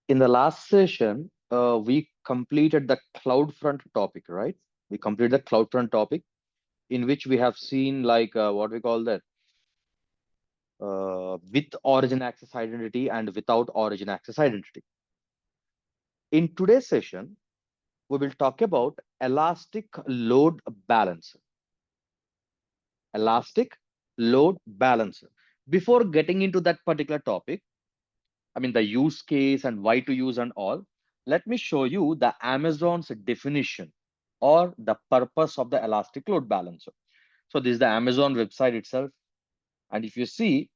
In the last session, we completed the CloudFront topic, right? We completed the CloudFront topic in which we have seen like what we call that with origin access identity and without origin access identity. In today's session, we will talk about elastic load balancer. Elastic load balancer. Before getting into that particular topic, I mean, the use case and why to use and all, let me show you the Amazon's definition or the purpose of the elastic load balancer. So this is the Amazon website itself. And if you see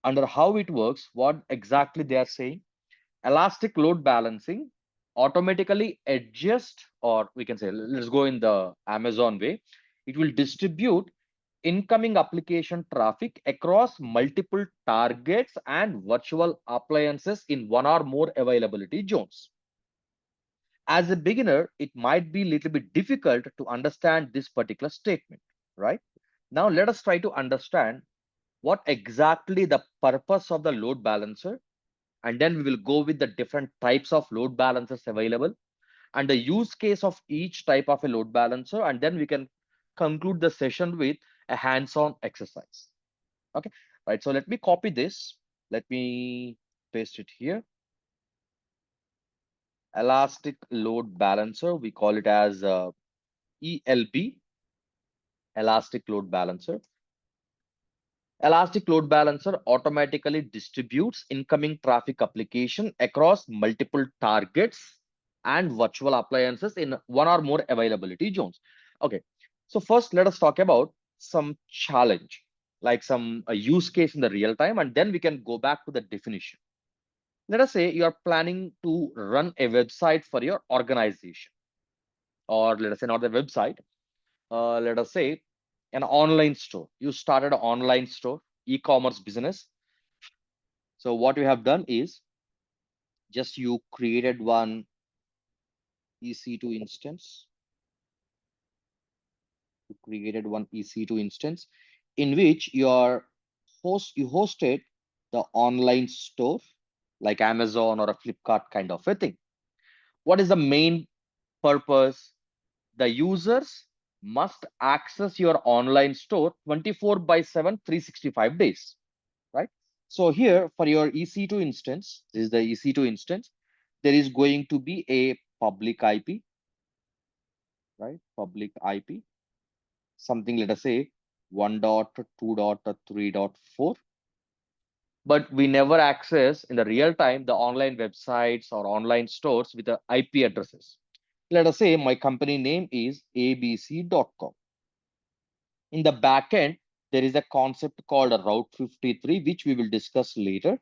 under how it works, what exactly they are saying, elastic load balancing automatically adjust, or we can say, let's go in the Amazon way, it will distribute incoming application traffic across multiple targets and virtual appliances in one or more availability zones. As a beginner, it might be a little bit difficult to understand this particular statement, right? Now, let us try to understand what exactly the purpose of the load balancer, and then we will go with the different types of load balancers available and the use case of each type of a load balancer, and then we can conclude the session with a hands-on exercise. Okay, right. So let me copy this. Let me paste it here. Elastic load balancer. We call it as ELB, elastic load balancer. Elastic load balancer automatically distributes incoming traffic application across multiple targets and virtual appliances in one or more availability zones. Okay, so first let us talk about some challenge, like some use case in the real time, and then we can go back to the definition. Let us say you are planning to run a website for your organization, or let us say not a website, let us say an online store. You started an online store, e-commerce business. So what we have done is just you created one EC2 instance. You created one EC2 instance in which you hosted the online store like Amazon or a Flipkart kind of a thing. What is the main purpose? The users must access your online store 24 by 7, 365 days, right? So here for your EC2 instance, this is the EC2 instance, there is going to be a public IP, right? Public IP, something, let us say 1.2.3.4. But we never access in the real time the online websites or online stores with the IP addresses. Let us say my company name is abc.com. In the backend, there is a concept called a Route 53, which we will discuss later,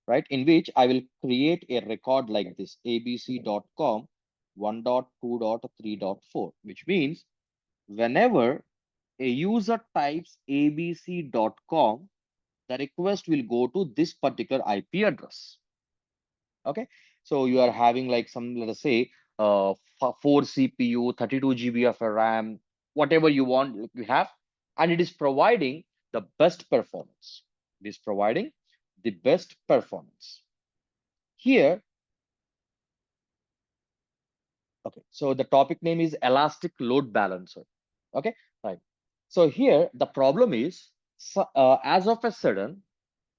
right? In which I will create a record like this, abc.com 1.2.3.4, which means whenever a user types abc.com, the request will go to this particular IP address. Okay, so you are having like some, let us say, 4 CPU, 32 GB of a RAM, whatever you want, you have, and it is providing the best performance. It is providing the best performance. Here, okay, so the topic name is Elastic Load Balancer. Okay, right. So here the problem is, as of a sudden,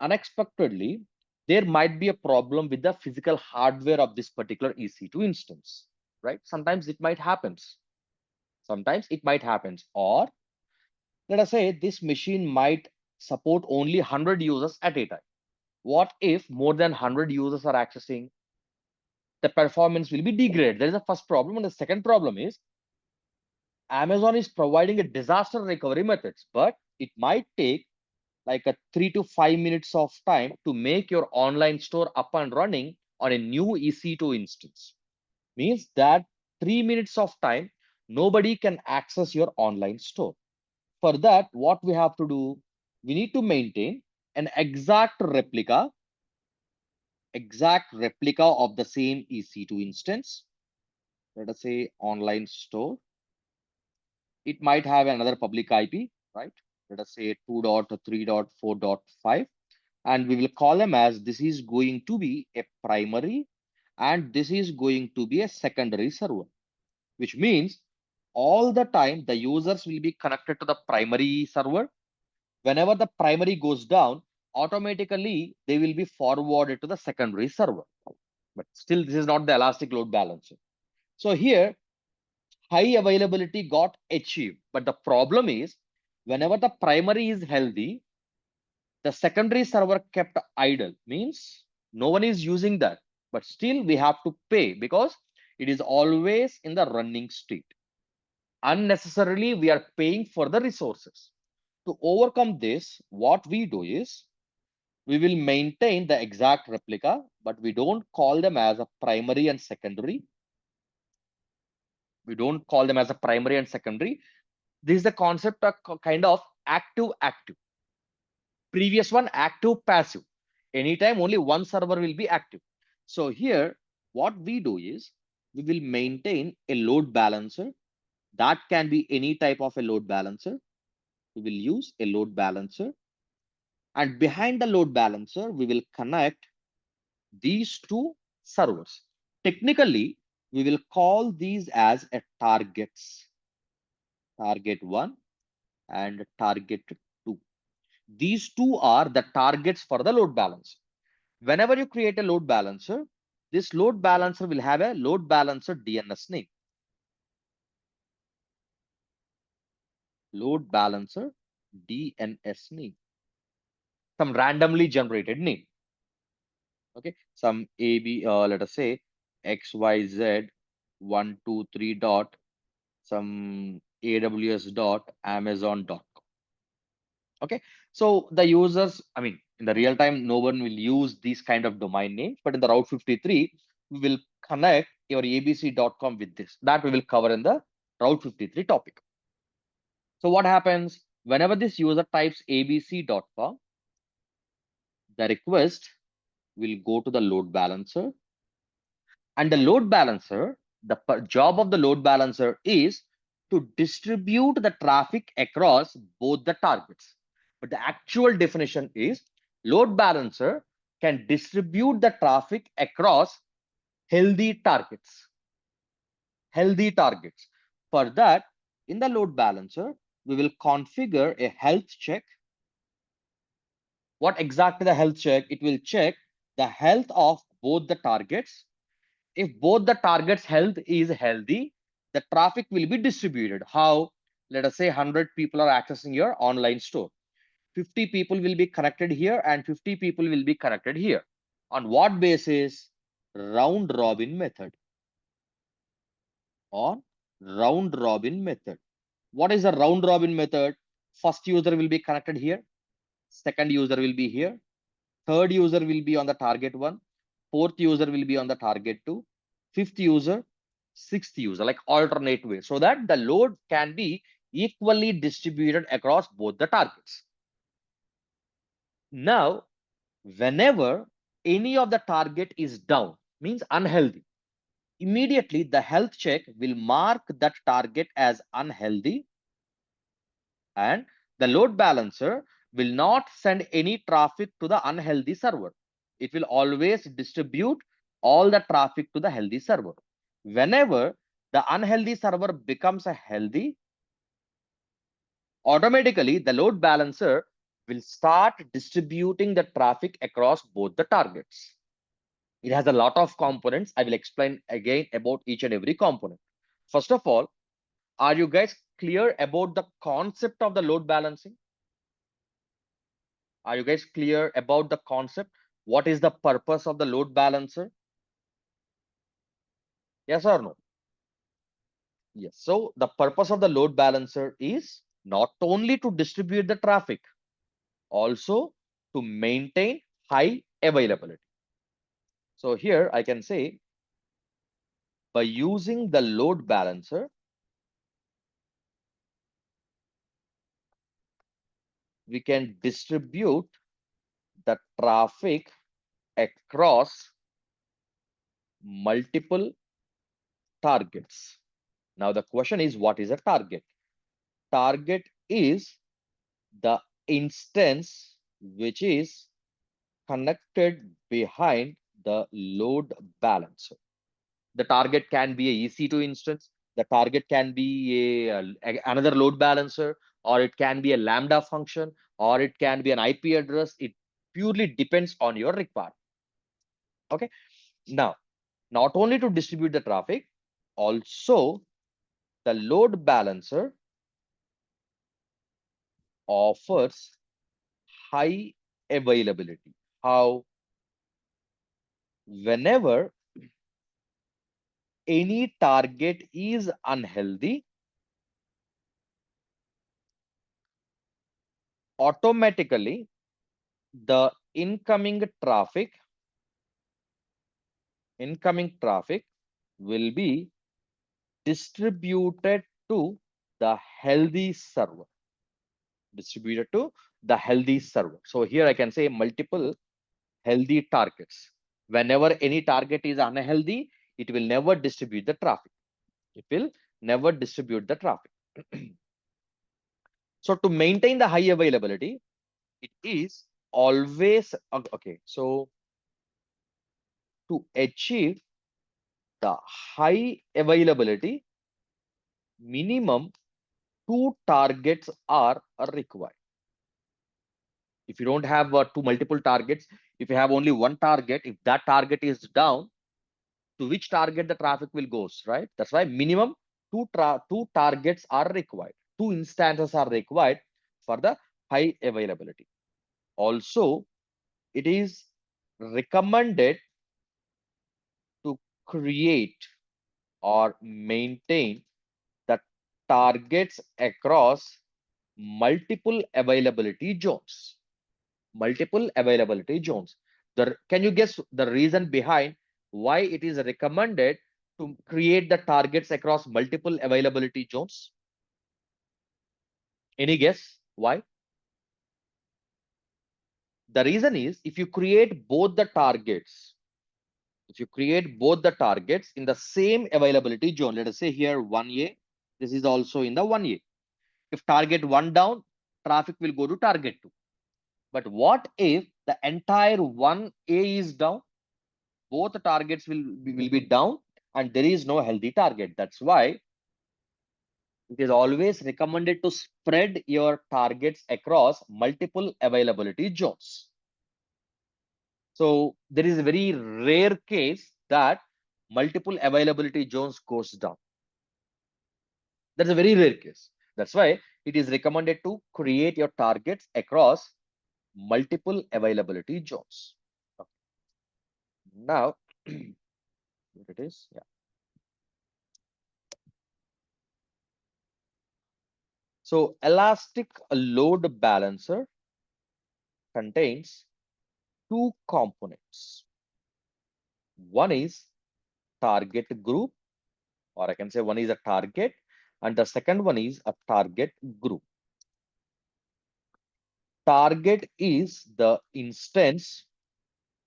unexpectedly, there might be a problem with the physical hardware of this particular EC2 instance, right? Sometimes it might happen. Sometimes it might happen. Or let us say this machine might support only 100 users at a time. What if more than 100 users are accessing? The performance will be degraded. There is a first problem. And the second problem is Amazon is providing a disaster recovery methods, but it might take like a 3 to 5 minutes of time to make your online store up and running on a new EC2 instance. Means that 3 minutes of time, nobody can access your online store. For that, what we have to do, we need to maintain an exact replica of the same EC2 instance. Let us say online store. It might have another public IP, right? Let us say 2.3.4.5. And we will call them as this is going to be a primary and this is going to be a secondary server, which means all the time the users will be connected to the primary server. Whenever the primary goes down, automatically they will be forwarded to the secondary server. But still, this is not the elastic load balancer. So here, high availability got achieved. But the problem is, whenever the primary is healthy, the secondary server kept idle, means no one is using that. But still, we have to pay because it is always in the running state. Unnecessarily, we are paying for the resources. To overcome this, what we do is we will maintain the exact replica, but we don't call them as a primary and secondary. We don't call them as a primary and secondary. This is the concept of kind of active-active. Previous one, active-passive. Anytime only one server will be active. So here, what we do is we will maintain a load balancer. That can be any type of a load balancer. We will use a load balancer. And behind the load balancer, we will connect these two servers. Technically, we will call these as a targets. Target 1 and target 2. These two are the targets for the load balancer. Whenever you create a load balancer, this load balancer will have a load balancer DNS name. Load balancer DNS name. Some randomly generated name. Okay, some AB, let us say XYZ123 dot some AWS dot Amazon.com. Okay, so the users, I mean, in the real time, no one will use these kind of domain names, but in the Route 53, we will connect your abc.com with this. That we will cover in the Route 53 topic. So what happens whenever this user types abc.com, the request will go to the load balancer, and the load balancer, the job of the load balancer is to distribute the traffic across both the targets. But the actual definition is load balancer can distribute the traffic across healthy targets. Healthy targets. For that, in the load balancer, we will configure a health check. What exactly the health check? It will check the health of both the targets. If both the targets health is healthy, the traffic will be distributed. How? Let us say 100 people are accessing your online store. 50 people will be connected here and 50 people will be connected here. On what basis? Round robin method. On round robin method. What is the round robin method? First user will be connected here. Second user will be here. Third user will be on the target 1. Fourth user will be on the target 2. Fifth user, sixth user, like alternate way, so that the load can be equally distributed across both the targets. Now, whenever any of the target is down, means unhealthy, immediately the health check will mark that target as unhealthy, and the load balancer will not send any traffic to the unhealthy server. It will always distribute all the traffic to the healthy server. Whenever the unhealthy server becomes a healthy, automatically the load balancer will start distributing the traffic across both the targets. It has a lot of components. I will explain again about each and every component. First of all, are you guys clear about the concept of the load balancing? Are you guys clear about the concept? What is the purpose of the load balancer? Yes or no? Yes. So the purpose of the load balancer is not only to distribute the traffic, also to maintain high availability. So here I can say by using the load balancer, we can distribute the traffic across multiple targets. Now the question is, what is a target? Target is the instance which is connected behind the load balancer. The target can be a EC2 instance. The target can be another load balancer, or it can be a Lambda function, or it can be an IP address. It purely depends on your requirement. Okay. Now, not only to distribute the traffic, also the load balancer offers high availability. How? Whenever any target is unhealthy, automatically the incoming traffic will be distributed to the healthy server. So here I can say multiple healthy targets. Whenever any target is unhealthy, it will never distribute the traffic. It will never distribute the traffic. So to maintain the high availability, it is always okay. So to achieve the high availability, minimum two targets are required. If you don't have two multiple targets, if you have only one target, if that target is down, to which target the traffic will goes, right? That's why minimum two targets are required. Two instances are required for the high availability. Also, it is recommended to create or maintain the targets across multiple availability zones. Multiple availability zones. Can you guess the reason behind why it is recommended to create the targets across multiple availability zones? Any guess why? The reason is if you create both the targets, in the same availability zone, let us say here 1A, this is also in the 1A. If target 1 down, traffic will go to target 2. But what if the entire 1A is down? Both targets will be down and there is no healthy target. That's why it is always recommended to spread your targets across multiple availability zones. So there is a very rare case that multiple availability zones goes down. That's a very rare case. That's why it is recommended to create your targets across multiple availability zones. Okay. Now, what it is, yeah. So elastic load balancer contains two components. One is target group, or I can say one is a target, and the second one is a target group. Target is the instance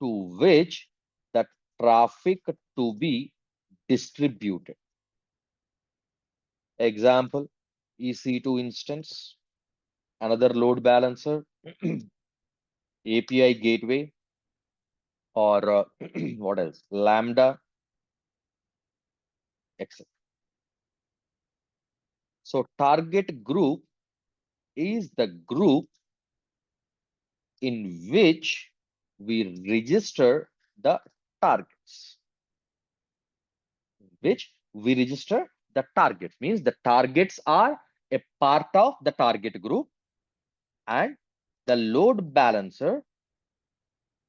to which the traffic to be distributed. Example, EC2 instance, another load balancer, API gateway, or what else? Lambda, etc. So target group is the group in which we register the targets. Means the targets are a part of the target group, and the load balancer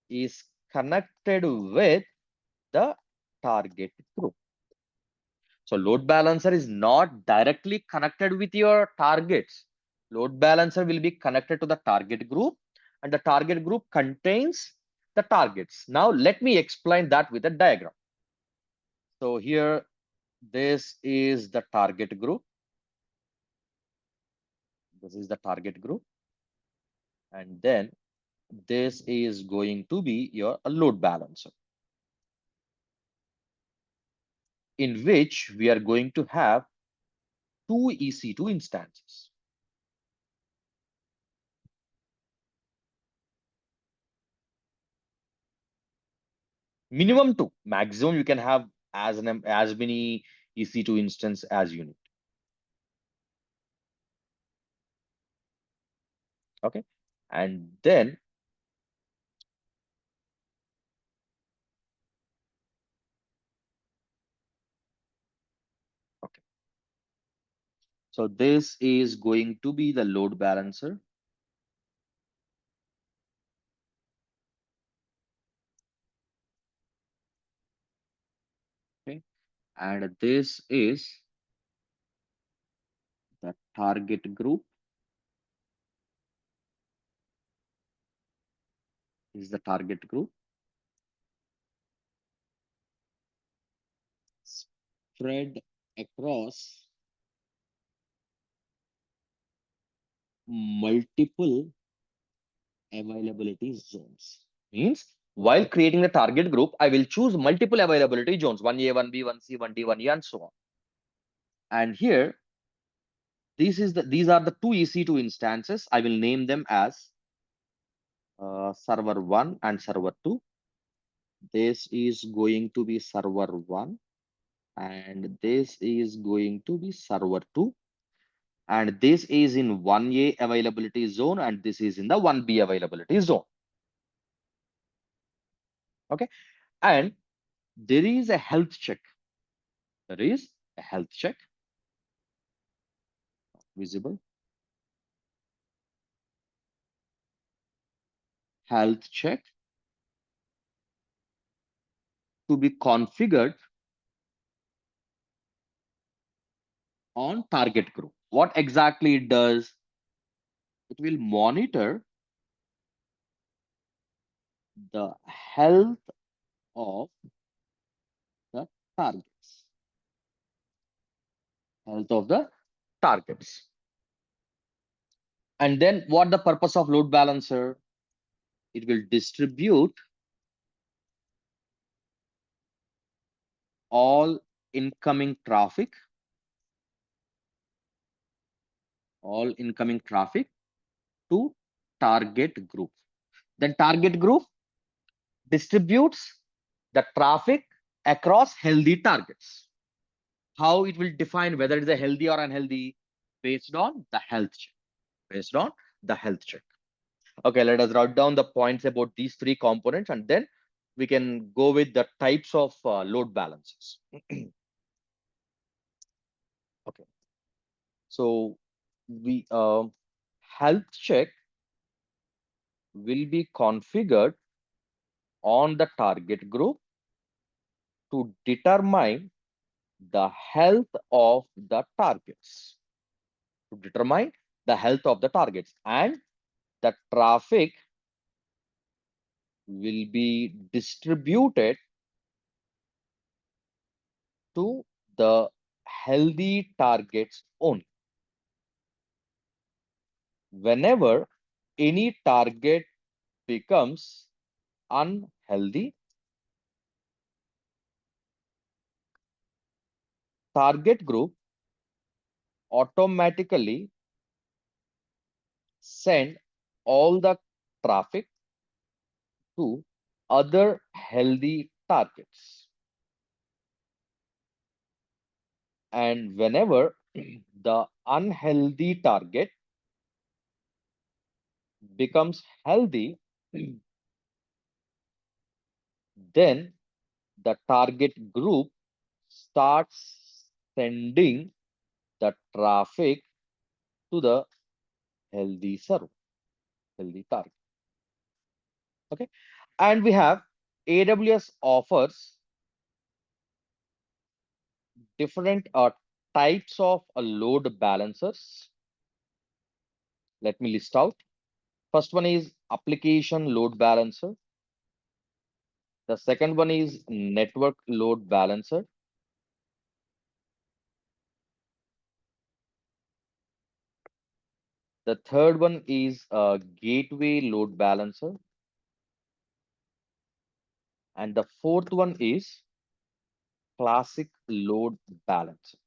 is connected with the target group. So load balancer is not directly connected with your targets. Load balancer will be connected to the target group, and the target group contains the targets. Now let me explain that with a diagram. So here, this is the target group. This is the target group. And then this is going to be your load balancer, in which we are going to have two EC2 instances. Minimum two, maximum you can have as many EC2 instance as you need. Okay, and then okay, so this is going to be the load balancer. Okay, and this is the target group. This is the target group spread across multiple availability zones. Means while creating the target group, I will choose multiple availability zones, 1A, 1B, 1C, 1D, 1E, and so on. And here, these are the two EC2 instances. I will name them as server 1 and server 2. This is going to be server 1 and this is going to be server 2. And this is in 1A availability zone and this is in the 1B availability zone. Okay. And there is a health check. There is a health check visible. Health check to be configured on target group. What exactly it does? It will monitor the health of the targets. Health of the targets. And then what the purpose of load balancer? It will distribute all incoming traffic, to target group. Then target group distributes the traffic across healthy targets. How it will define whether it is a healthy or unhealthy? Based on the health check. Based on the health check. Okay, let us write down the points about these three components and then we can go with the types of load balances. Okay, so we health check will be configured on the target group to determine the health of the targets. To determine the health of the targets, and the traffic will be distributed to the healthy targets only. Whenever any target becomes unhealthy, target group automatically send all the traffic to other healthy targets. And whenever the unhealthy target becomes healthy, then the target group starts sending the traffic to the healthy server, healthy target. Okay. And we have AWS offers different types of load balancers. Let me list out. First one is application load balancer. The second one is network load balancer. The third one is gateway load balancer. And the fourth one is classic load balancer.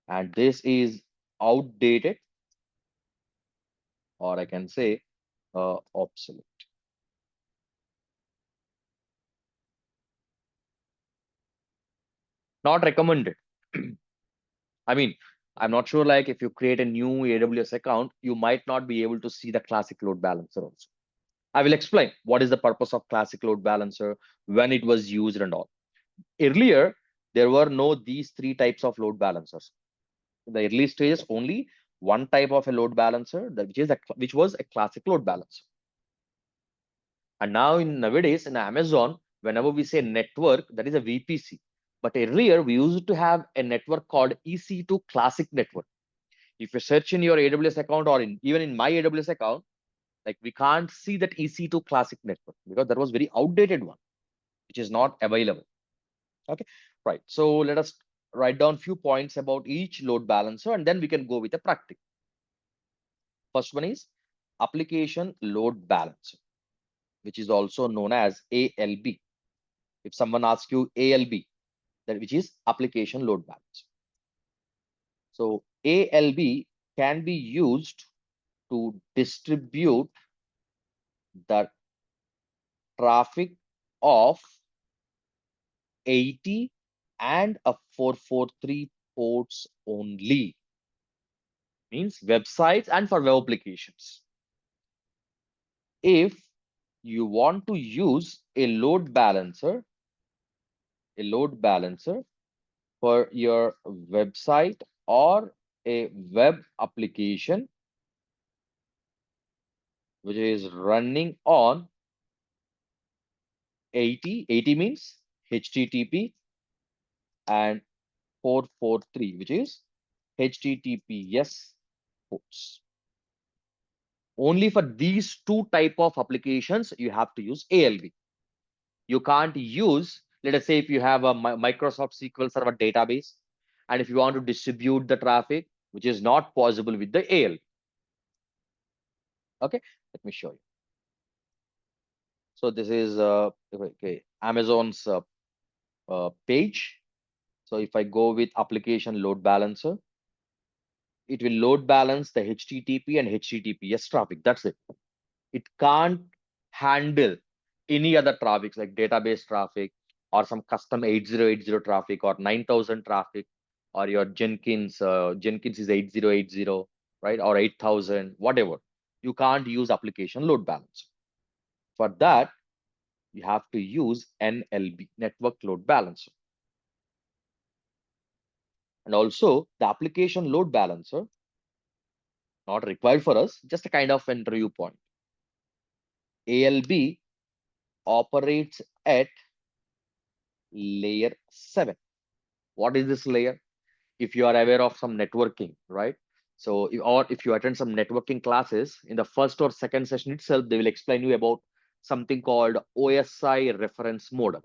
And this is outdated, or I can say obsolete. not recommended. I mean, I'm not sure, like if you create a new AWS account, you might not be able to see the classic load balancer also. I will explain what is the purpose of classic load balancer, when it was used and all. Earlier, there were no these three types of load balancers. In the early stages, only one type of a load balancer, which was a classic load balancer. And now in nowadays in Amazon, whenever we say network, that is a VPC. But earlier we used to have a network called EC2 Classic Network. If you search in your AWS account or even in my AWS account, like we can't see that EC2 Classic Network because that was very outdated one, which is not available. Okay, right. So let us write down few points about each load balancer, and then we can go with a practice. First one is application load balancer, which is also known as ALB. If someone asks you ALB, that which is application load balancer. So ALB can be used to distribute the traffic of 80 and a 443 ports only. Means websites and for web applications. If you want to use a load balancer for your website or a web application which is running on 80 means HTTP and 443, which is HTTPS ports. Only for these two type of applications, you have to use ALB. You can't use, let us say, if you have a Microsoft SQL Server database, and if you want to distribute the traffic, which is not possible with the ALB. Okay, let me show you. So this is okay, Amazon's page. So if I go with application load balancer, it will load balance the HTTP and HTTPS traffic. That's it. It can't handle any other traffic like database traffic or some custom 8080 traffic or 9000 traffic or your Jenkins is 8080, right? Or 8000, whatever. You can't use application load balancer. For that, you have to use NLB, network load balancer. And also the application load balancer, not required for us, just a kind of interview point. ALB operates at layer 7. What is this layer? If you are aware of some networking, right? So, or if you attend some networking classes, in the first or second session itself, they will explain you about something called OSI reference model,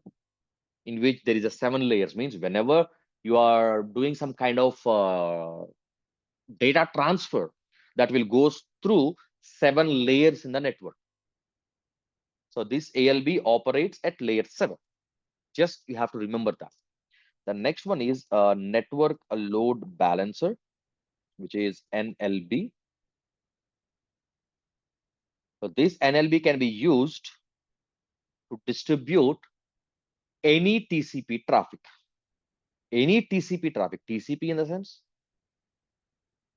in which there is a 7 layers. Means whenever you are doing some kind of data transfer, that will go through 7 layers in the network. So this ALB operates at layer 7. Just you have to remember that. The next one is a network load balancer, which is NLB. So this NLB can be used to distribute any TCP traffic. Any TCP traffic, TCP in the sense,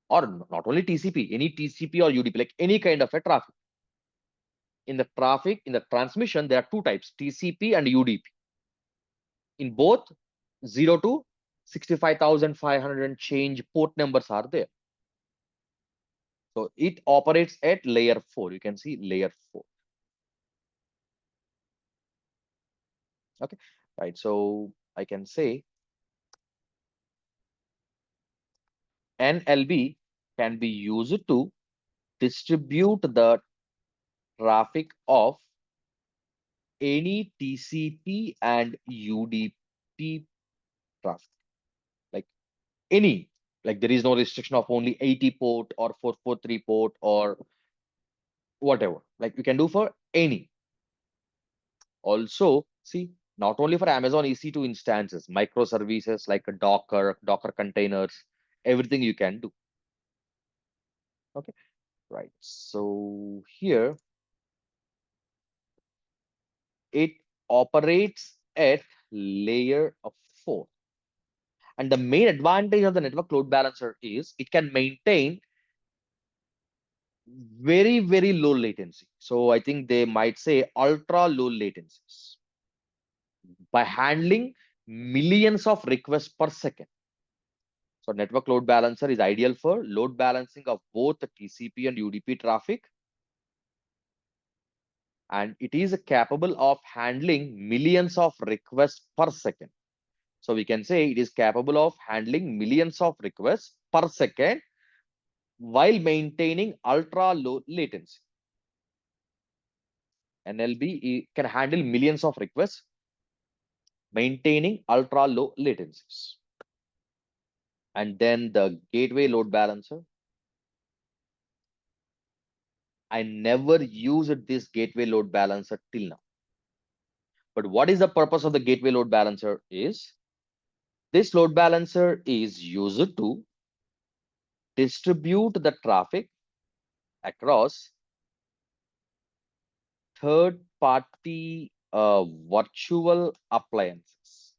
or not only TCP, any TCP or UDP, like any kind of a traffic. In the traffic, in the transmission, there are two types, TCP and UDP. In both, 0 to 65,500 and change port numbers are there. So it operates at layer 4. You can see layer 4. Okay, right. So I can say NLB can be used to distribute the traffic of any TCP and UDP traffic. Like any, like there is no restriction of only 80 port or 443 port or whatever. Like you can do for any. Also, see, not only for Amazon EC2 instances, microservices like a Docker containers, everything you can do. Okay, right. So here it operates at layer of 4. And the main advantage of the network load balancer is it can maintain very low latency. So I think they might say ultra low latencies by handling millions of requests per second. So network load balancer is ideal for load balancing of both the TCP and UDP traffic. And it is capable of handling millions of requests per second. So we can say it is capable of handling millions of requests per second while maintaining ultra low latency. NLB can handle millions of requests, maintaining ultra low latencies. And then the gateway load balancer. I never used this gateway load balancer till now. But what is the purpose of the gateway load balancer is this load balancer is used to distribute the traffic across third-party virtual appliances.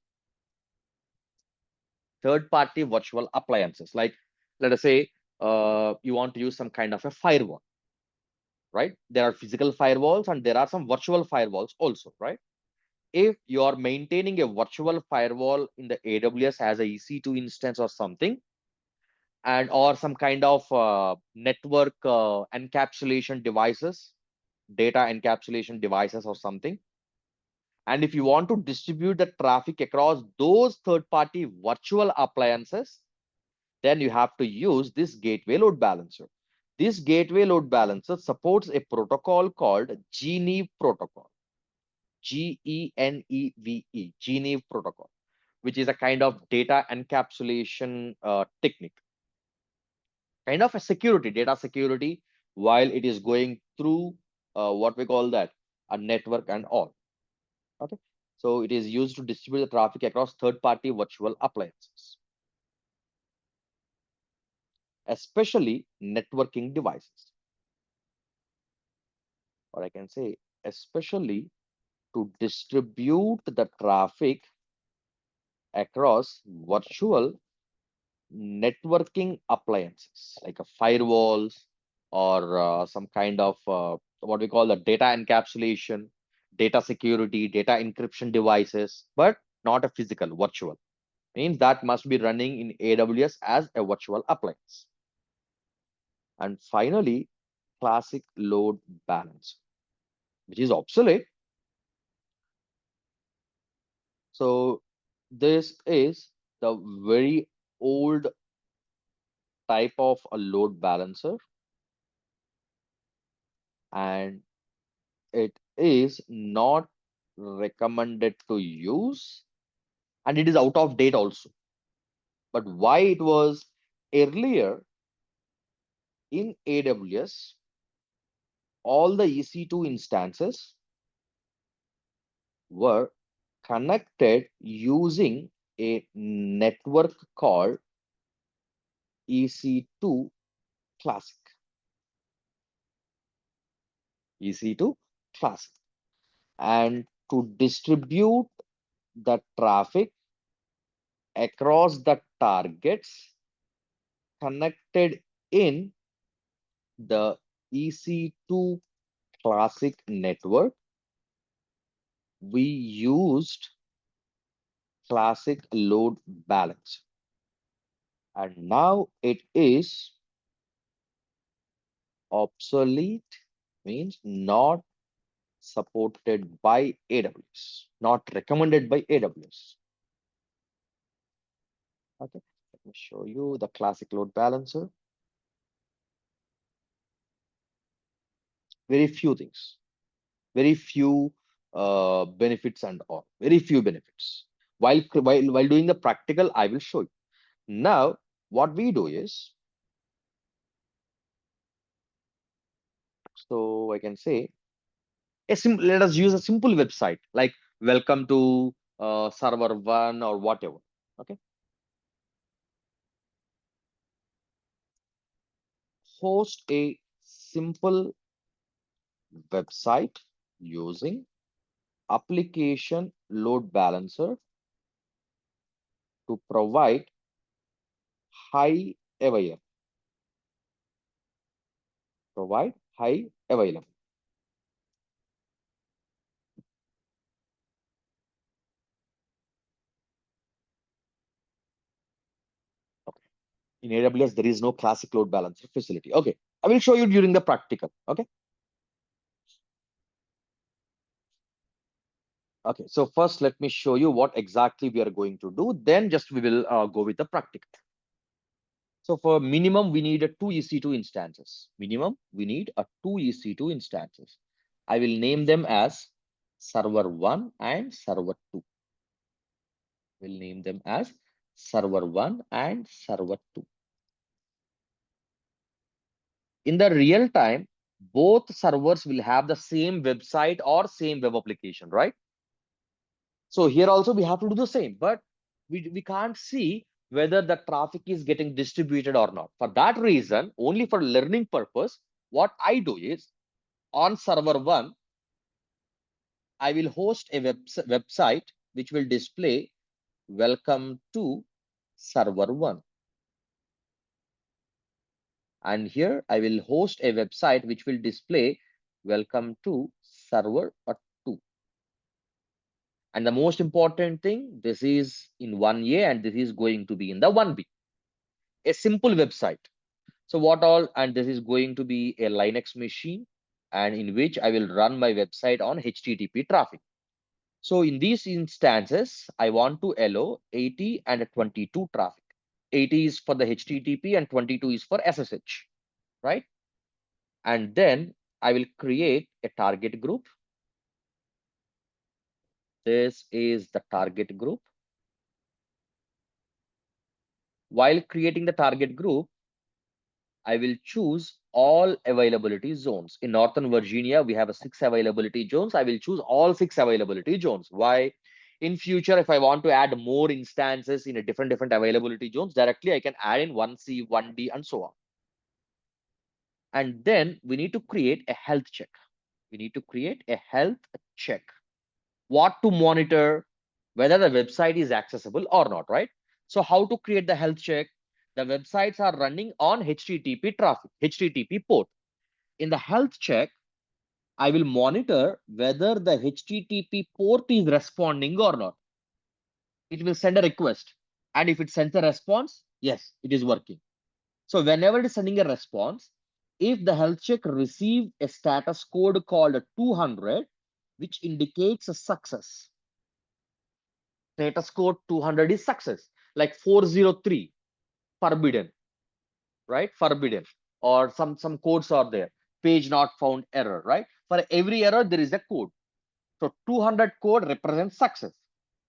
Third-party virtual appliances. Like, let us say you want to use some kind of a firewall, right? There are physical firewalls and there are some virtual firewalls also, right? If you are maintaining a virtual firewall in the AWS as a EC2 instance or something, and or some kind of network encapsulation devices, data encapsulation devices or something, and if you want to distribute the traffic across those third-party virtual appliances, then you have to use this gateway load balancer. This gateway load balancer supports a protocol called GNEVE protocol. GENEVE, GNEVE protocol, which is a kind of data encapsulation technique, kind of a security, data security, while it is going through what we call that a network and all. Okay, so it is used to distribute the traffic across third-party virtual appliances, especially networking devices, or I can say especially to distribute the traffic across virtual networking appliances like a firewalls or some kind of what we call the data encapsulation, data security, data encryption devices, but not a physical, virtual. Means that must be running in AWS as a virtual appliance. And finally, classic load balance, which is obsolete. So this is the very old type of a load balancer, and it is not recommended to use, and it is out of date also. But why it was earlier in AWS, all the EC2 instances were connected using a network called EC2 Classic. EC2 Classic. And to distribute the traffic across the targets connected in the EC2 Classic network, we used Classic Load Balance. And now it is obsolete, means not supported by AWS, not recommended by AWS. Okay, let me show you the classic load balancer. Very few things, very few benefits and all, very few benefits. While doing the practical, I will show you. Now, what we do is, so I can say, let us use a simple website like welcome to server one or whatever. Okay, host a simple website using application load balancer to provide high available. Provide high available. Okay. In AWS, there is no classic load balancer facility. Okay. I will show you during the practical. Okay. Okay. So first, let me show you what exactly we are going to do. Then just we will go with the practical. So for minimum, we need a two EC2 instances. Minimum, we need a two EC2 instances. I will name them as server 1 and server 2. We'll name them as server 1 and server 2. In the real time, both servers will have the same website or same web application, right? So here also we have to do the same, but we can't see whether the traffic is getting distributed or not. For that reason, only for learning purpose, what I do is on server 1, I will host a website which will display welcome to server 1. And here I will host a website which will display welcome to server 2. And the most important thing, this is in 1A and this is going to be in the 1B. A simple website. So what all, and this is going to be a Linux machine and in which I will run my website on HTTP traffic. So in these instances, I want to allow 80 and 22 traffic. 80 is for the HTTP and 22 is for SSH, right? And then I will create a target group. This is the target group. While creating the target group, I will choose all availability zones. In Northern Virginia, we have a 6 availability zones. I will choose all 6 availability zones. Why? In future, if I want to add more instances in a different availability zones, directly I can add in 1C, 1D, and so on. And then we need to create a health check. We need to create a health check. What to monitor, whether the website is accessible or not, right? So how to create the health check? The websites are running on HTTP traffic, HTTP port. In the health check, I will monitor whether the HTTP port is responding or not. It will send a request. And if it sends a response, yes, it is working. So whenever it is sending a response, if the health check receives a status code called 200, which indicates a success. Status code 200 is success, like 403, forbidden, right? Forbidden, or some codes are there. Page not found error, right? For every error, there is a code. So 200 code represents success.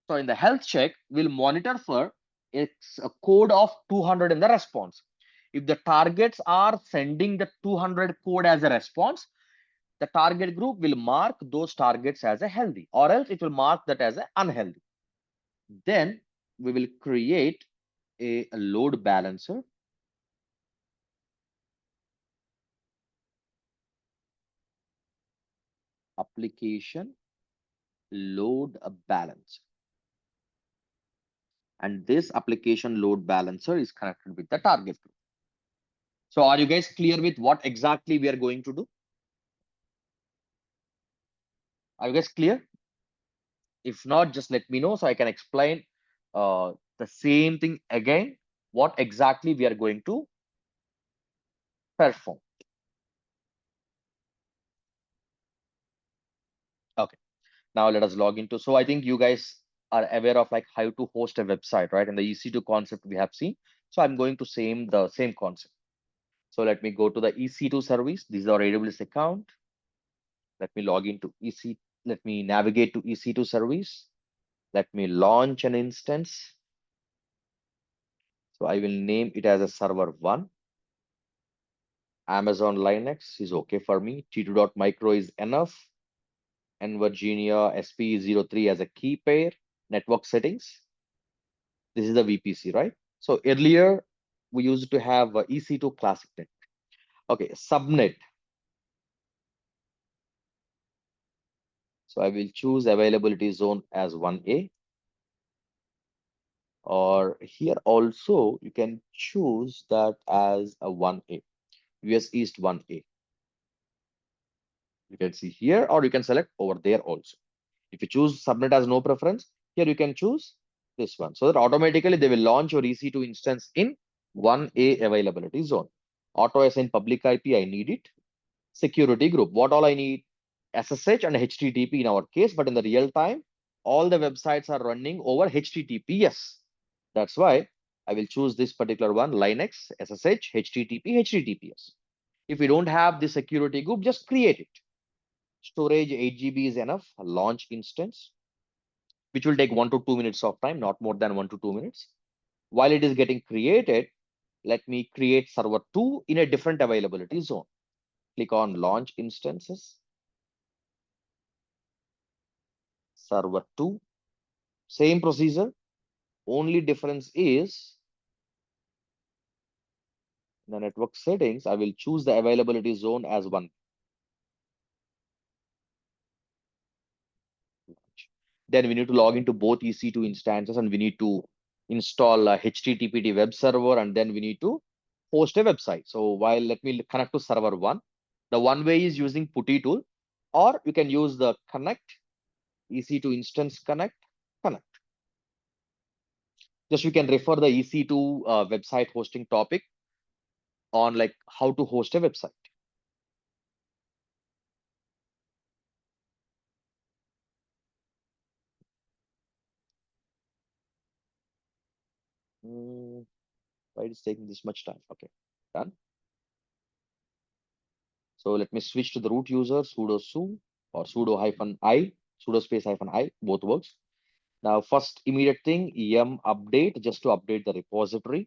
So in the health check, we'll monitor for it's a code of 200 in the response. If the targets are sending the 200 code as a response, the target group will mark those targets as a healthy, or else it will mark that as an unhealthy. Then we will create a load balancer. Application load balancer. And this application load balancer is connected with the target group. So are you guys clear with what exactly we are going to do? Are you guys clear? If not, just let me know so I can explain the same thing again, what exactly we are going to perform. Okay, now let us log into. So I think you guys are aware of like how to host a website, right? And the EC2 concept we have seen. So I'm going to the same concept. So let me go to the EC2 service. This is our AWS account. Let me log into EC. Let me navigate to EC2 service. Let me launch an instance. So I will name it as a server 1. Amazon Linux is okay for me. T2.micro is enough. And Virginia SP03 as a key pair. Network settings. This is the VPC, right? So earlier we used to have EC2 classic net. Okay, subnet. So I will choose availability zone as 1A. Or here also, you can choose that as a 1A, US East 1A. You can see here, or you can select over there also. If you choose subnet as no preference, here you can choose this one. So that automatically they will launch your EC2 instance in 1A availability zone. Auto assign public IP, I need it. Security group, what all I need? SSH and HTTP in our case, but in the real time, all the websites are running over HTTPS. That's why I will choose this particular one, Linux, SSH, HTTP, HTTPS. If you don't have the security group, just create it. Storage 8 GB is enough. Launch instance, which will take 1 to 2 minutes of time, not more than 1 to 2 minutes. While it is getting created, let me create server 2 in a different availability zone. Click on launch instances, server 2, same procedure. Only difference is in the network settings, I will choose the availability zone as 1. Then we need to log into both EC2 instances and we need to install a HTTPD web server and then we need to host a website. So while let me connect to server 1, the one way is using putty tool, or you can use the connect, EC2 instance connect, connect. Just you can refer the EC2 website hosting topic on like how to host a website. Why it's taking this much time? Okay, done. So let me switch to the root user, sudo su or sudo hyphen I, sudo space hyphen I, both works. Now, first immediate thing, em update, just to update the repository.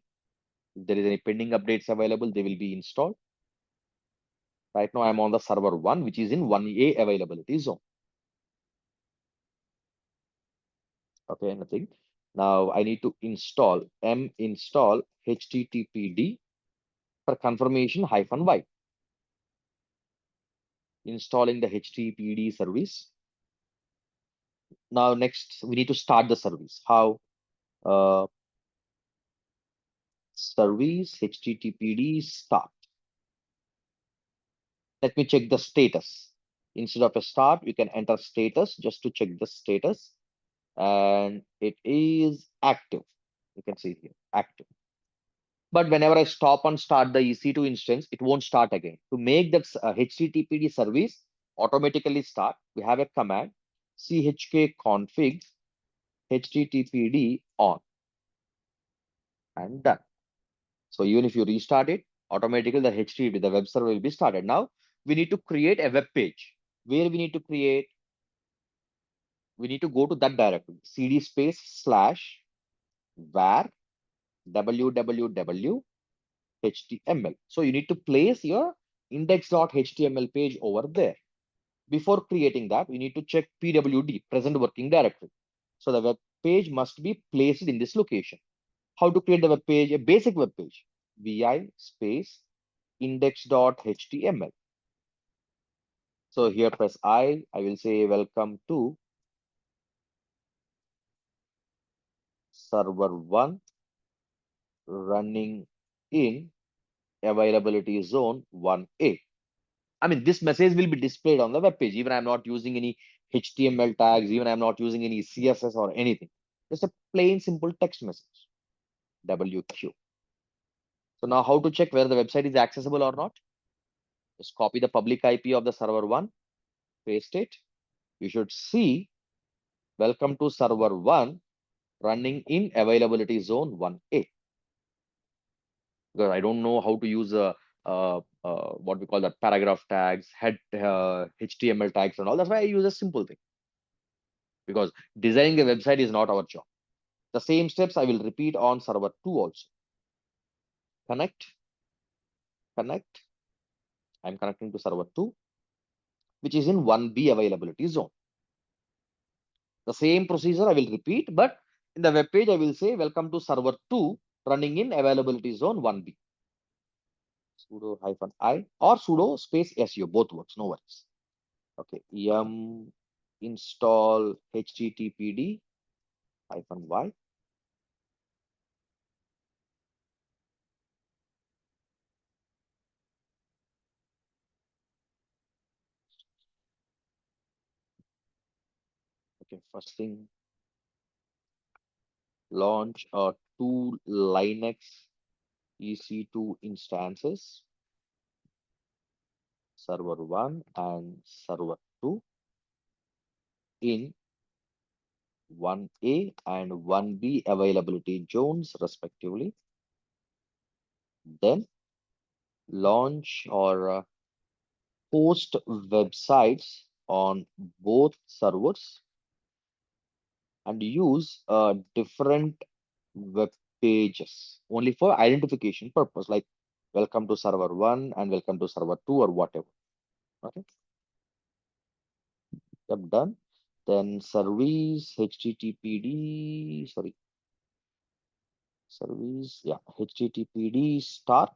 If there is any pending updates available, they will be installed. Right now, I'm on the server 1, which is in 1A availability zone. Okay, nothing. Now, I need to install install httpd for confirmation hyphen y. Installing the httpd service. Now, next, we need to start the service. How? Service httpd start. Let me check the status. Instead of a start, you can enter status just to check the status. And it is active. You can see here, active. But whenever I stop and start the EC2 instance, it won't start again. To make that HTTPD service automatically start, we have a command chk config httpd on and done. So even if you restart it, automatically the HTTP, the web server will be started. Now we need to create a web page. Where we need to create? We need to go to that directory, cd space slash var www html. So you need to place your index.html page over there. Before creating that, we need to check pwd, present working directory. So the web page must be placed in this location. How to create the web page? A basic web page, vi space index.html. So here press I will say welcome to server 1 running in availability zone 1A. I mean, this message will be displayed on the web page. Even I'm not using any HTML tags, even I'm not using any CSS or anything. Just a plain simple text message, WQ. So now how to check whether the website is accessible or not? Just copy the public IP of the server 1, paste it. You should see welcome to server 1 running in availability zone 1A. Because I don't know how to use what we call that paragraph tags, head HTML tags and all. That's why I use a simple thing. Because designing a website is not our job. The same steps I will repeat on server 2 also. Connect, connect. I'm connecting to server 2, which is in 1B availability zone. The same procedure I will repeat, but in the web page, I will say welcome to server 2 running in availability zone 1B. Sudo hyphen I or sudo space su, both works, no worries. Okay, install httpd hyphen y. First thing, launch two Linux EC2 instances, server 1 and server 2 in 1A and 1B availability zones respectively. Then launch or host websites on both servers and use different web pages only for identification purpose, like welcome to server 1 and welcome to server 2 or whatever. Okay, yep, done. Then service httpd, sorry, service, yeah, httpd start,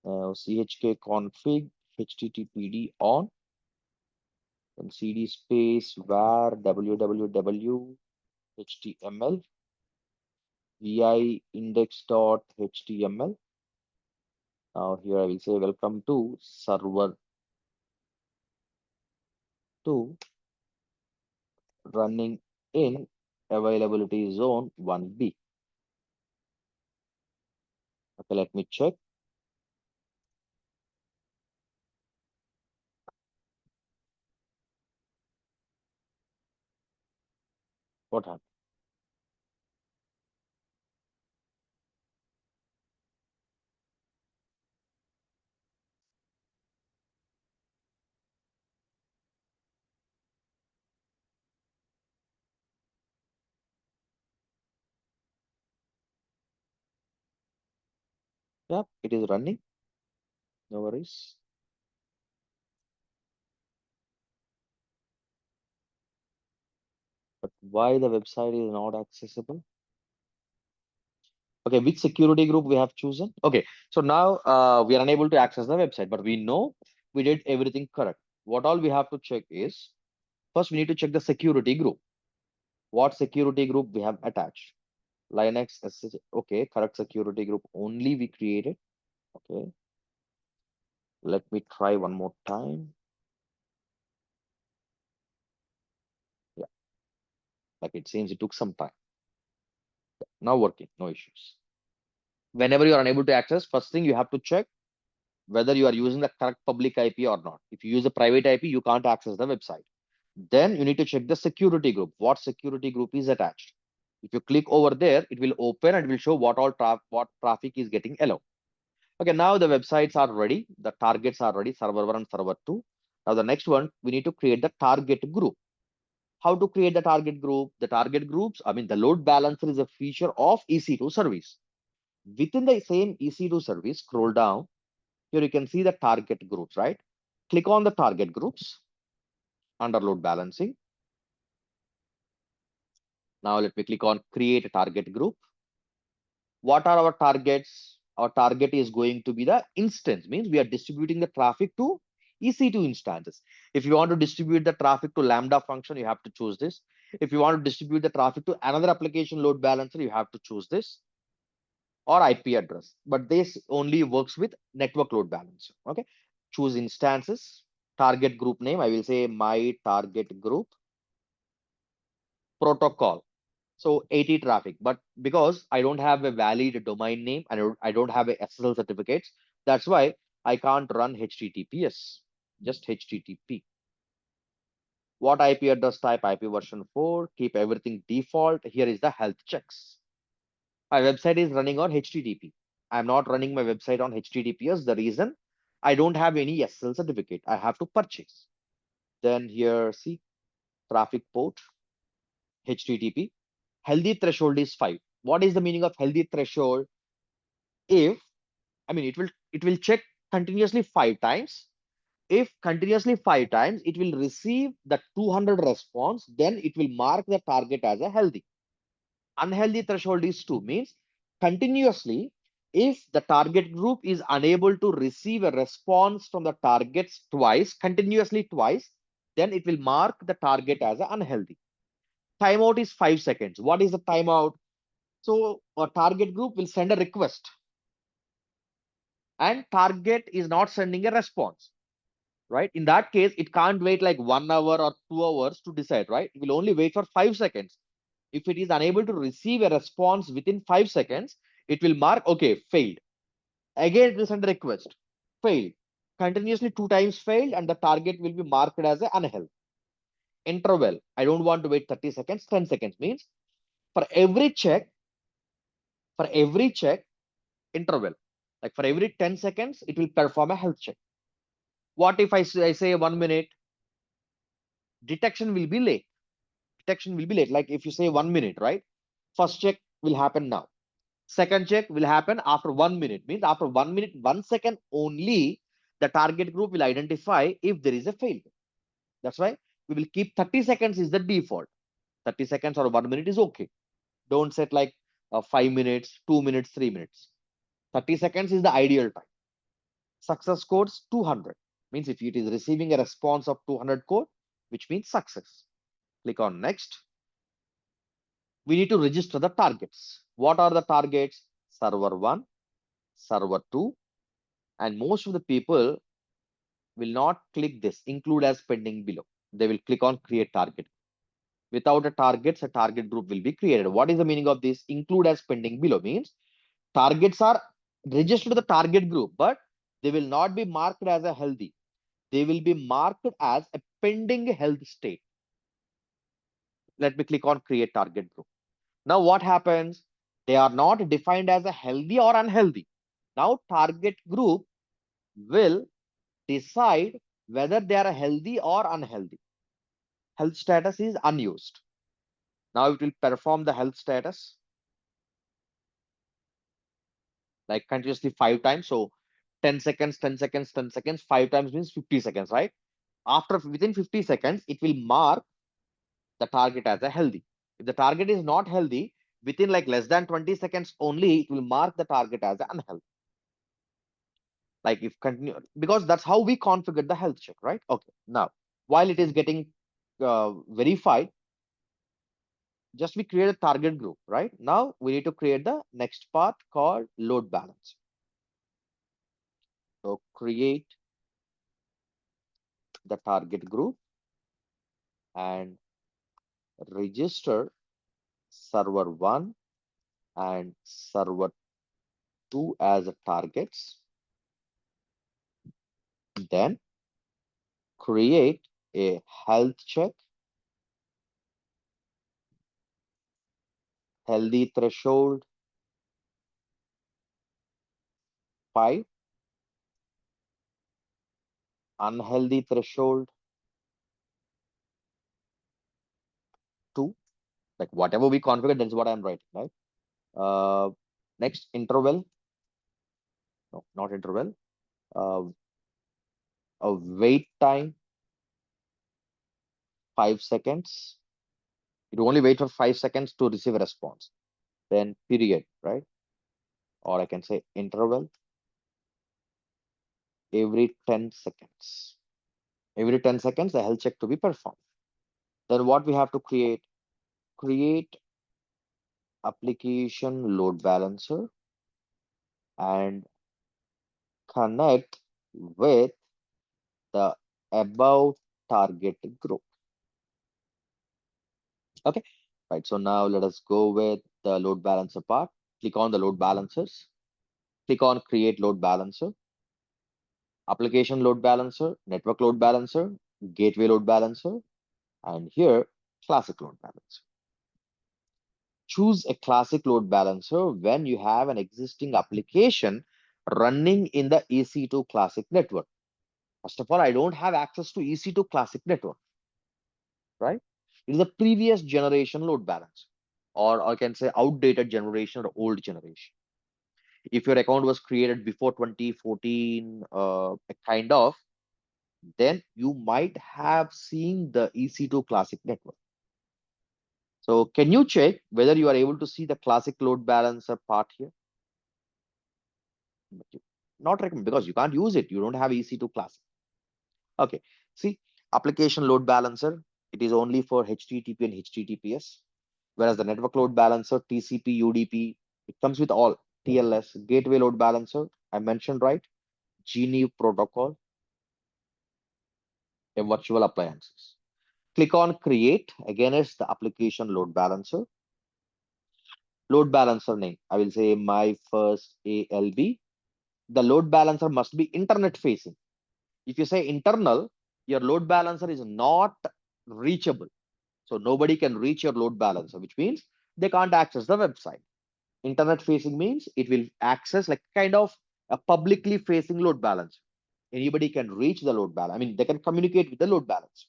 chk config httpd on, then cd space var www html vi index.html. Now here I will say welcome to server 2 running in availability zone 1B. Okay, let me check. What happened? Yeah, it is running. No worries. But why the website is not accessible? Okay, which security group we have chosen? Okay, so now we are unable to access the website, but we know we did everything correct. What all we have to check is, first we need to check the security group. What security group we have attached? Linux SSH. Okay, correct security group only we created. Okay, let me try one more time. Yeah, like it seems it took some time. Now working, no issues. Whenever you are unable to access, first thing you have to check whether you are using the correct public IP or not. If you use a private IP, you can't access the website. Then you need to check the security group. What security group is attached? If you click over there, it will open and will show what all what traffic is getting allowed. Okay, now the websites are ready. The targets are ready, server 1 and server 2. Now the next one, we need to create the target group. How to create the target group? The target groups, I mean, the load balancer is a feature of EC2 service. Within the same EC2 service, scroll down. Here you can see the target groups, right? Click on the target groups under load balancing. Now let me click on create a target group. What are our targets? Our target is going to be the instance, means we are distributing the traffic to EC2 instances. If you want to distribute the traffic to Lambda function, you have to choose this. If you want to distribute the traffic to another application load balancer, you have to choose this, or IP address. But this only works with network load balancer. Okay. Choose instances, target group name. I will say my target group, protocol. So 80 traffic, but because I don't have a valid domain name and I don't have a SSL certificates, that's why I can't run HTTPS, just HTTP. What IP address type? IP version 4, keep everything default. Here is the health checks. My website is running on HTTP. I'm not running my website on HTTPS. The reason, I don't have any SSL certificate. I have to purchase. Then here, see, traffic port, HTTP. Healthy threshold is 5. What is the meaning of healthy threshold? If, I mean, it will check continuously 5 times. If continuously 5 times, it will receive the 200 response, then it will mark the target as a healthy. Unhealthy threshold is 2, means continuously, if the target group is unable to receive a response from the targets twice, continuously twice, then it will mark the target as unhealthy. Timeout is 5 seconds. What is the timeout? So a target group will send a request and target is not sending a response. right? In that case, it can't wait like 1 hour or 2 hours to decide, right? It will only wait for 5 seconds. If it is unable to receive a response within 5 seconds, it will mark, okay, failed. Again, it will send a request, failed. Continuously 2 times failed, and the target will be marked as a unhealthy. Interval, I don't want to wait 30 seconds, 10 seconds means for every check, interval, like for every 10 seconds, it will perform a health check. What if I say 1 minute? Detection will be late. Like if you say 1 minute, right? First check will happen now. Second check will happen after 1 minute. Means after 1 minute, 1 second only, the target group will identify if there is a failure. That's why we will keep 30 seconds is the default. 30 seconds or 1 minute is okay. Don't set like 5 minutes, 2 minutes, 3 minutes. 30 seconds is the ideal time. Success codes 200. Means if it is receiving a response of 200 code, which means success. Click on next. We need to register the targets. What are the targets? Server 1, server 2, and most of the people will not click this, include as pending below. They will click on create target. Without a targets, a target group will be created. What is the meaning of this? Include as pending below means targets are registered to the target group, but they will not be marked as a healthy. They will be marked as a pending health state. Let me click on create target group. Now what happens? They are not defined as a healthy or unhealthy. Now target group will decide whether they are healthy or unhealthy. Health status is unused. Now it will perform the health status like continuously 5 times. So 10 seconds, 10 seconds, 10 seconds, 5 times means 50 seconds, right? After within 50 seconds, it will mark the target as a healthy. If the target is not healthy, within like less than 20 seconds only, it will mark the target as unhealthy. Like if continue, because that's how we configure the health check, right? Okay. Now, while it is getting verified, just we create a target group, right? Now we need to create the next part called load balance. So create the target group and register server 1 and server 2 as targets. Then create a health check, healthy threshold 5, unhealthy threshold 2. Like whatever we configure, that's what I'm writing, right? Next interval, no, not interval, uh, a wait time 5 seconds. It only wait for 5 seconds to receive a response. Then period, right? Or I can say interval every 10 seconds. Every 10 seconds, a health check to be performed. Then what we have to create? Create application load balancer and connect with the above target group. Okay, right. So now let us go with the load balancer part. Click on the load balancers. Click on create load balancer, application load balancer, network load balancer, gateway load balancer, and here classic load balancer. Choose a classic load balancer when you have an existing application running in the EC2 classic network. First of all, I don't have access to EC2 classic network, right? It is a previous generation load balancer, or I can say outdated generation or old generation. If your account was created before 2014, kind of, then you might have seen the EC2 classic network. So can you check whether you are able to see the classic load balancer part here? Not recommend because you can't use it. You don't have EC2 classic. Okay. See, application load balancer, it is only for HTTP and HTTPS. Whereas the network load balancer, TCP, UDP, it comes with all TLS, gateway load balancer. I mentioned right, GNU protocol. a virtual appliances. Click on create. Again, it's the application load balancer. Load balancer name. I will say my first ALB. The load balancer must be internet facing. If you say internal, your load balancer is not reachable. So nobody can reach your load balancer, which means they can't access the website. Internet facing means it will access like kind of a publicly facing load balancer. Anybody can reach the load balance. I mean, they can communicate with the load balance.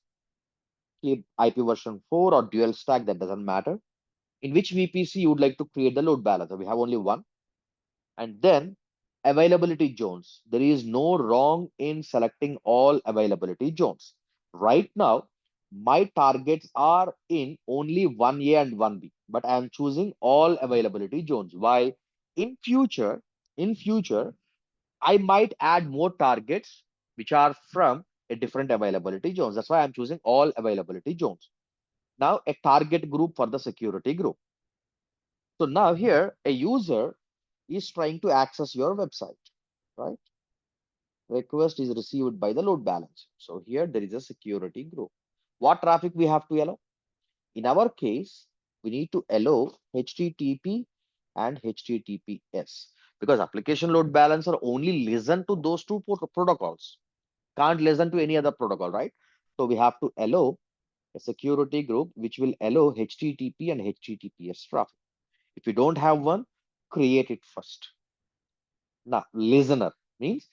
Keep IP version 4 or dual stack, that doesn't matter. In which VPC you would like to create the load balancer? We have only one. And then availability zones. There is no wrong in selecting all availability zones. Right now, my targets are in only 1A and 1B, but I am choosing all availability zones. Why? In future, in future, I might add more targets which are from a different availability zones. That's why I'm choosing all availability zones. Now, a target group for the security group. So now here, a user is trying to access your website, right? Request is received by the load balancer. So here there is a security group. What traffic we have to allow? In our case, we need to allow HTTP and HTTPS because application load balancer only listen to those two protocols. Can't listen to any other protocol, right? So we have to allow a security group which will allow HTTP and HTTPS traffic. If you don't have one, create it first. Now, listener means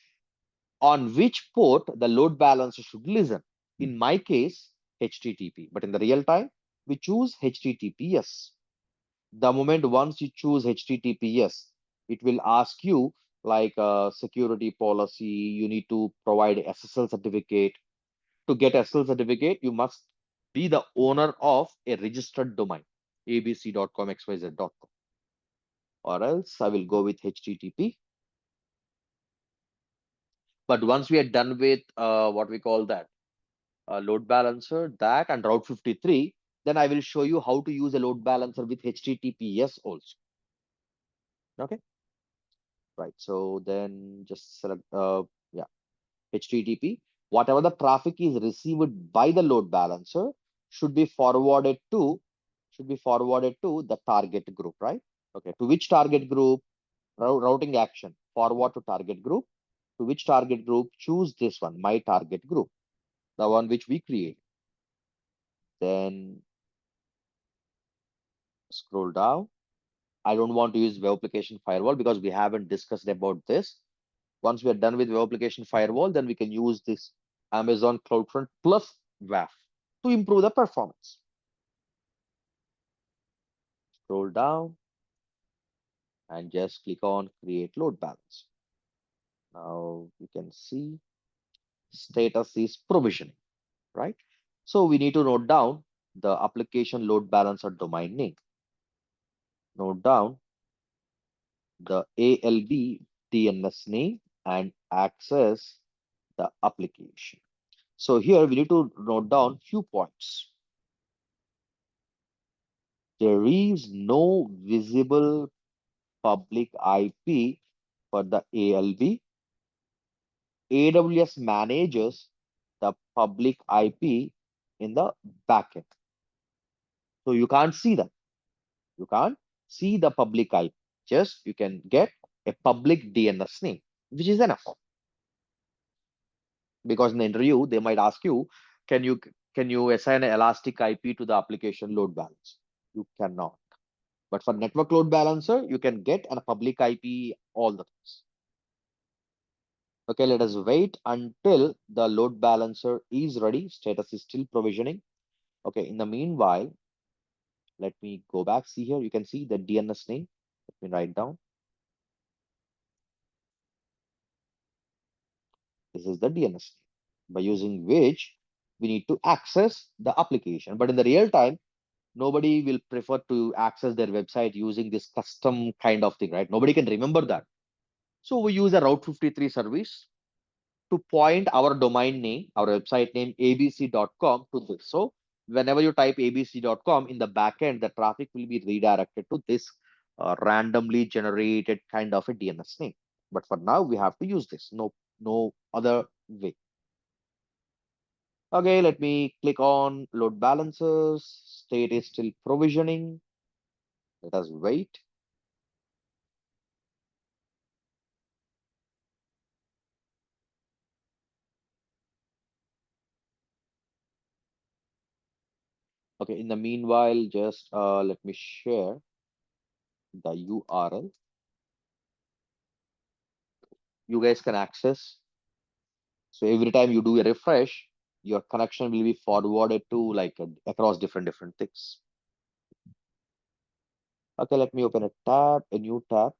on which port the load balancer should listen. In my case, HTTP, but in the real time, we choose HTTPS. The moment once you choose HTTPS, it will ask you like a security policy, you need to provide SSL certificate. To get SSL certificate, you must be the owner of a registered domain, abc.com, xyz.com, or else I will go with HTTP. But once we are done with what we call that load balancer, that and Route 53, then I will show you how to use a load balancer with HTTPS also. Okay, right. So then just select yeah, HTTP. Whatever the traffic is received by the load balancer should be forwarded to the target group, right? Okay, to which target group? Routing action, forward to target group. To which target group? Choose this one, my target group, the one which we create. Then scroll down. I don't want to use web application firewall because we haven't discussed about this. Once we are done with web application firewall, then we can use this Amazon CloudFront plus WAF to improve the performance. Scroll down and just click on create load balance. Now you can see status is provisioning, right? So we need to note down the application load balancer domain name. Note down the ALB DNS name and access the application. So here we need to note down few points. There is no visible public IP for the ALB. AWS manages the public IP in the backend. So you can't see that. You can't see the public IP. Just you can get a public DNS name, which is enough. Because in the interview, they might ask you, can you can you assign an elastic IP to the application load balance? You cannot. But for network load balancer, you can get a public IP, all the things. Okay, let us wait until the load balancer is ready. Status is still provisioning. Okay, in the meanwhile, let me go back. See here, you can see the DNS name. Let me write down. This is the DNS name by using which we need to access the application. But in the real time, nobody will prefer to access their website using this custom kind of thing, right? Nobody can remember that. So we use a Route 53 service to point our domain name, our website name, abc.com to this. So whenever you type abc.com in the backend, the traffic will be redirected to this randomly generated kind of a DNS name. But for now, we have to use this. No other way. Okay, let me click on load balancers. State is still provisioning. Let us wait. Okay, in the meanwhile, just let me share the URL. You guys can access. So every time you do a refresh, your connection will be forwarded to like across different things. Okay, let me open a tab, a new tab.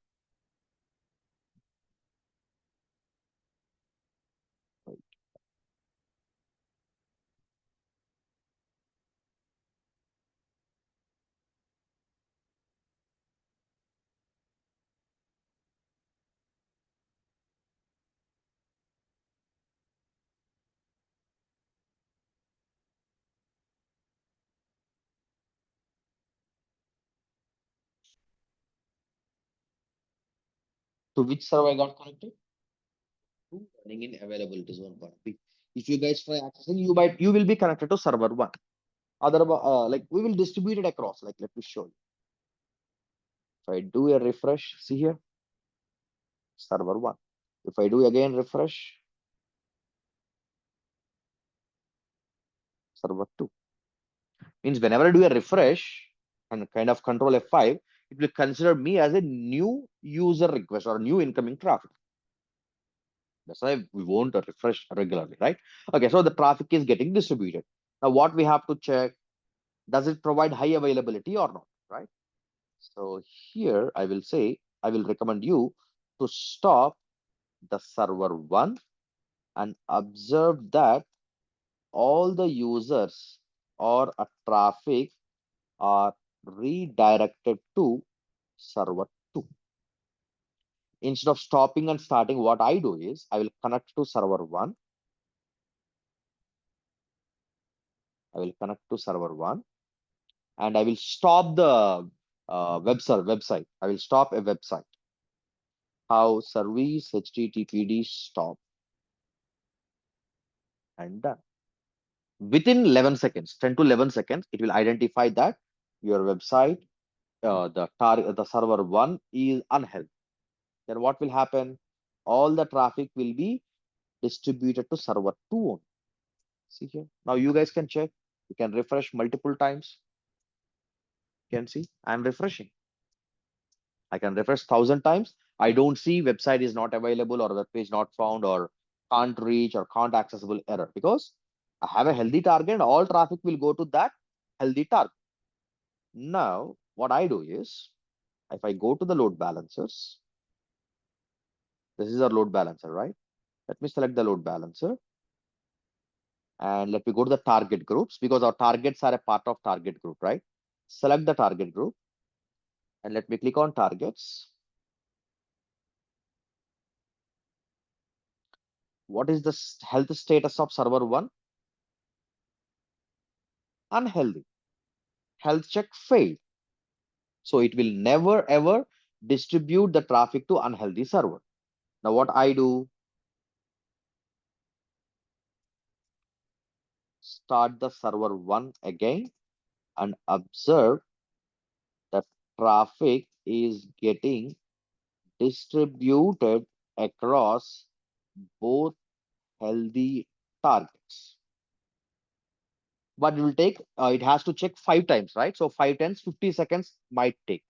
To which server I got connected? To running in availability zone one. If you guys try accessing, you will be connected to server one. Otherwise, like we will distribute it across. Like let me show you. If I do a refresh, see here, server one. If I do again refresh, server two. Means whenever I do a refresh and kind of control F5, it will consider me as a new user request or new incoming traffic. That's why we won't refresh regularly, right? Okay, so the traffic is getting distributed. Now, what we have to check, does it provide high availability or not, right? So here I will say, I will recommend you to stop the server one and observe that all the users or a traffic are redirected to server 2. Instead of stopping and starting, what I do is I will connect to server 1. I will connect to server 1 and I will stop the website. I will stop a website. How service HTTPD stop and done. Within 11 seconds, 10 to 11 seconds, it will identify that your website, the server 1 is unhealthy. Then what will happen? All the traffic will be distributed to server 2 only. See here. Now you guys can check. You can refresh multiple times. You can see I'm refreshing. I can refresh 1,000 times. I don't see website is not available or web page not found or can't reach or can't accessible error because I have a healthy target. All traffic will go to that healthy target. Now, what I do is if I go to the load balancers, this is our load balancer, right? Let me select the load balancer and let me go to the target groups because our targets are a part of target group, right? Select the target group and let me click on targets. What is the health status of server 1? Unhealthy. Health check failed. So it will never ever distribute the traffic to unhealthy server. Now what I do, start the server 1 again and observe that traffic is getting distributed across both healthy targets. But it will take, it has to check 5 times, right? So 5 times, 50 seconds might take.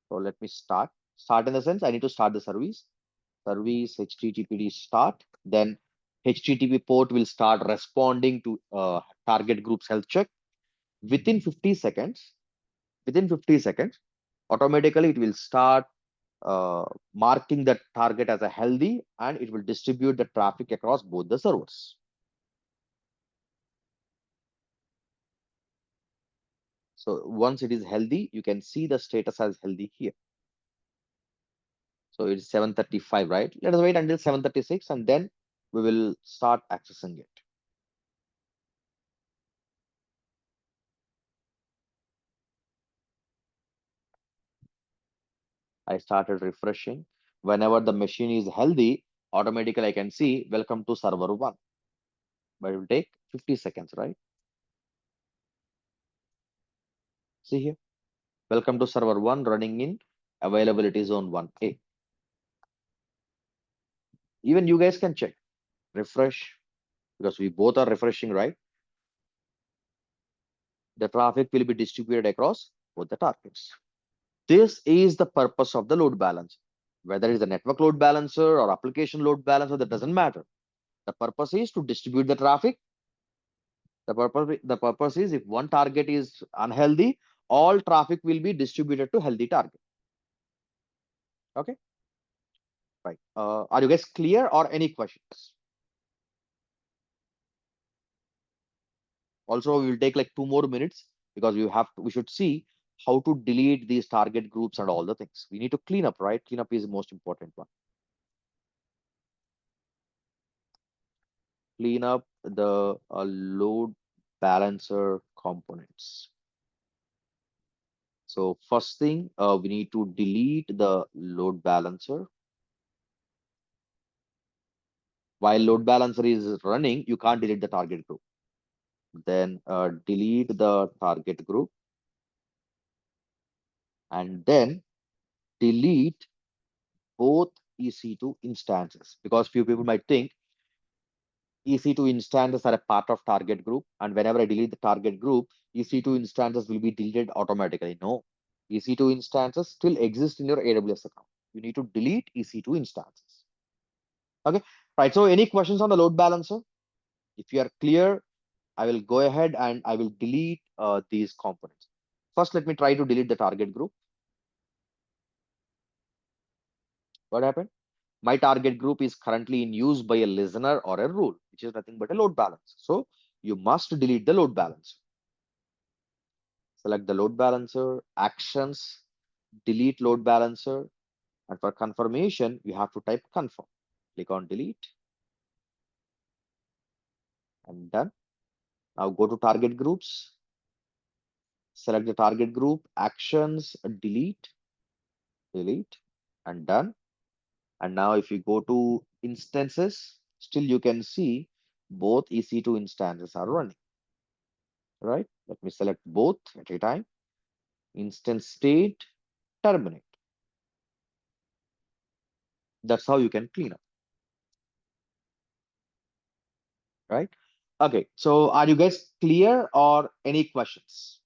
So let me start. Start in the sense I need to start the service. Service HTTPD start. Then HTTP port will start responding to target group's health check. Within 50 seconds, within 50 seconds, automatically it will start marking the target as a healthy and it will distribute the traffic across both the servers. So once it is healthy, you can see the status as healthy here. So it's 7:35, right? Let us wait until 7:36 and then we will start accessing it. I started refreshing. Whenever the machine is healthy, automatically I can see welcome to server 1. but it will take 50 seconds, right? See here. Welcome to server 1 running in availability zone 1A. Even you guys can check, refresh, because we both are refreshing, right? The traffic will be distributed across both the targets. This is the purpose of the load balancer. Whether it's the network load balancer or application load balancer, that doesn't matter. The purpose is to distribute the traffic. The purpose is if one target is unhealthy, all traffic will be distributed to healthy target. Okay, right. Are you guys clear or any questions? Also, we will take like 2 more minutes because we should see how to delete these target groups and all the things. We need to clean up, right? Cleanup is the most important one. Clean up the load balancer components. So first thing, we need to delete the load balancer. While load balancer is running, you can't delete the target group. Then delete the target group and then delete both EC2 instances, because few people might think EC2 instances are a part of target group, and whenever I delete the target group, EC2 instances will be deleted automatically. No, EC2 instances still exist in your AWS account. You need to delete EC2 instances. Okay, right. So any questions on the load balancer? If you are clear, I will go ahead and I will delete these components. First, let me try to delete the target group. What happened? My target group is currently in use by a listener or a rule, which is nothing but a load balancer. So you must delete the load balancer. Select the load balancer, actions, delete load balancer. And for confirmation, you have to type confirm. Click on delete and done. Now go to target groups, select the target group, actions, delete, delete, and done. And now if you go to instances, still you can see both EC2 instances are running, right? Let me select both at a time. Instance state, terminate. That's how you can clean up, right? Okay, so are you guys clear or any questions?